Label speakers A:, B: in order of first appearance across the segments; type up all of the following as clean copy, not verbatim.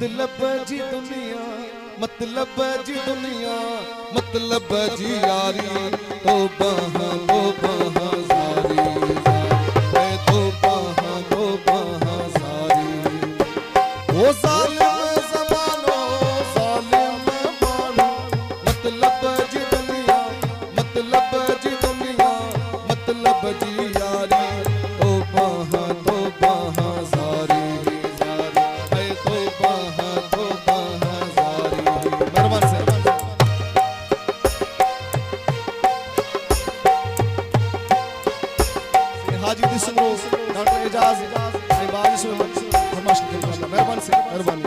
A: मतलब जी दुनिया, मतलब जी दुनिया, मतलब जी यारी, तो बहा जारी, तो बहा जारी। वो जालिम ज़मानो जालिम मानो, मतलब जी दुनिया, मतलब जी दुनिया, मतलब जी यारी, तो बहा जारी, तो बहा जारी। मेहरबान से हाजी दिसनो डॉक्टर एजाज बारिश में फरमाइश करते हैं। मेहरबान से मेहरबानी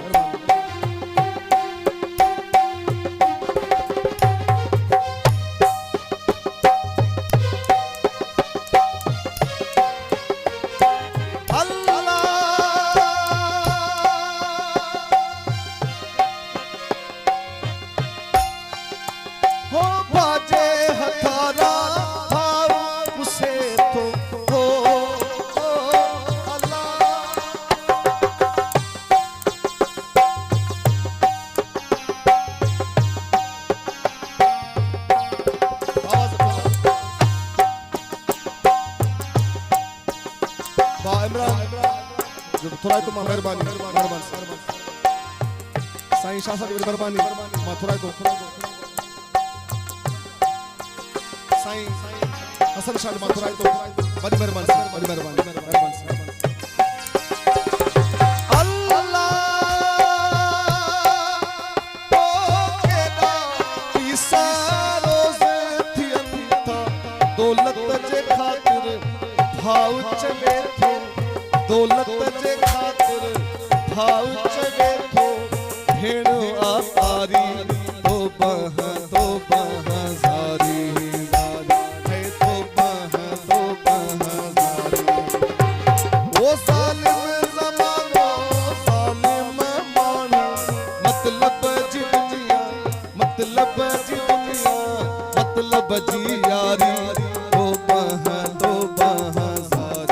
A: थोड़ा तो मेहरबानी मेहरबान साईं शाह साहब की मेहरबानी मां थोड़ा तो साईं हसन शाह मां थोड़ा तो बड़ी मेहरबानी बड़ी मेहरबानी मेहरबान अल्लाह ओ केदा ईसा रोज थी अंता दौलत जे खातिर भाव चले थे, दौलत जे खातिर भाव चले थो, भेण आरी, तो बहा जारी, तो बहा जारी। वो जालिम ज़मानो जालिम मानो, मतलब जी दुनिया, मतलब जी दुनिया, मतलब जी यारी, तो बहा जारी, तो बहा जारी।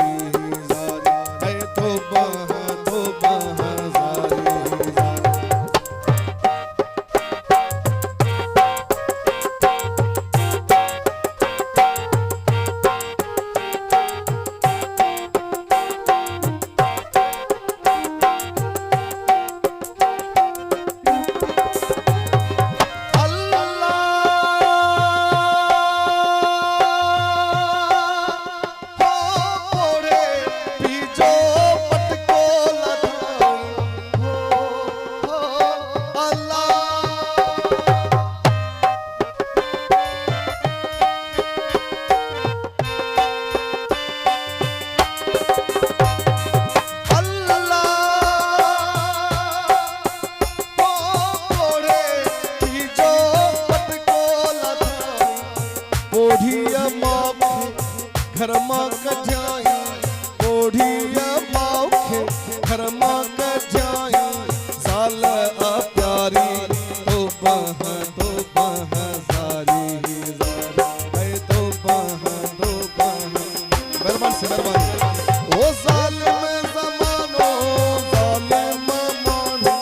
A: घर मां कजाई ओढ़िया माखे, घर मां कजाई साल प्यारी, तो बहा जारी, तो बहा मेहरबान से मेहरबानी। ओ जालिम ज़मानो जालिम मानो,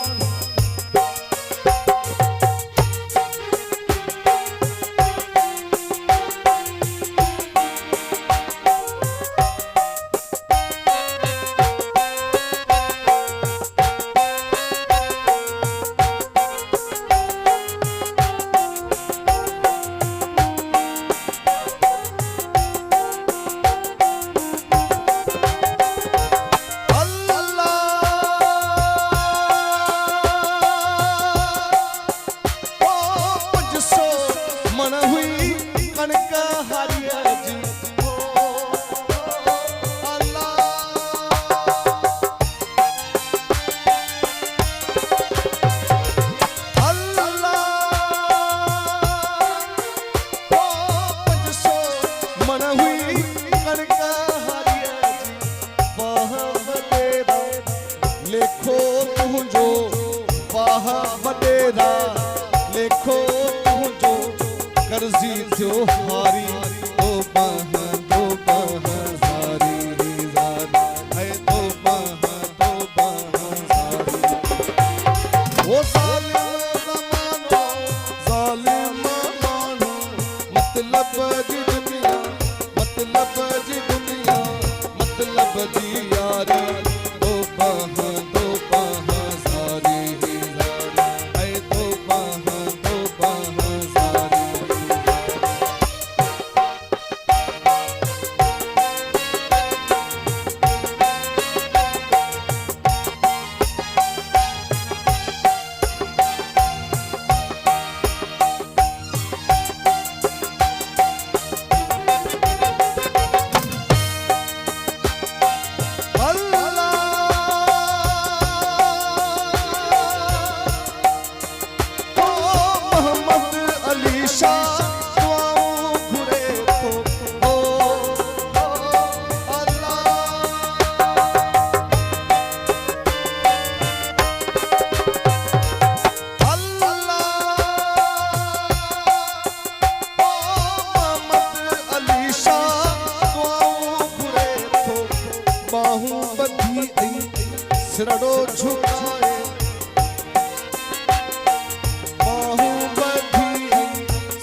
A: मन हुई कनक हरिया जी, अल्लाह अल्लाह ओ 500 मन हुई कनक हरिया जी, वाह वडेरा लेखो तुझो, वाह वडेरा लेखो तुझो, कर्जी थियो हारी, तो बहा जारी, तो बहा जारी। मतलब जी दुनिया मतलब जी यारी दो बाहां सारी ही सारी है दो बाहां सारी सिरड़ो झुकाए बाहू बधी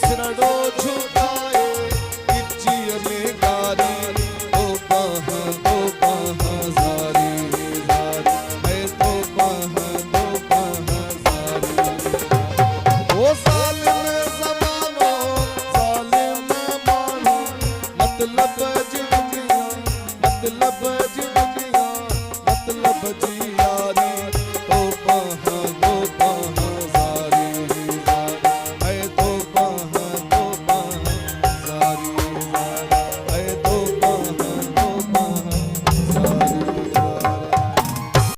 A: सिरड़ो झुकाए इज्जी में गारी दो बाहां सारी सारी है दो बाहां सारी ओ जालिम ज़मानो जालिम मानो मतलब जी दुनिया मतलब जी दुनिया मतलब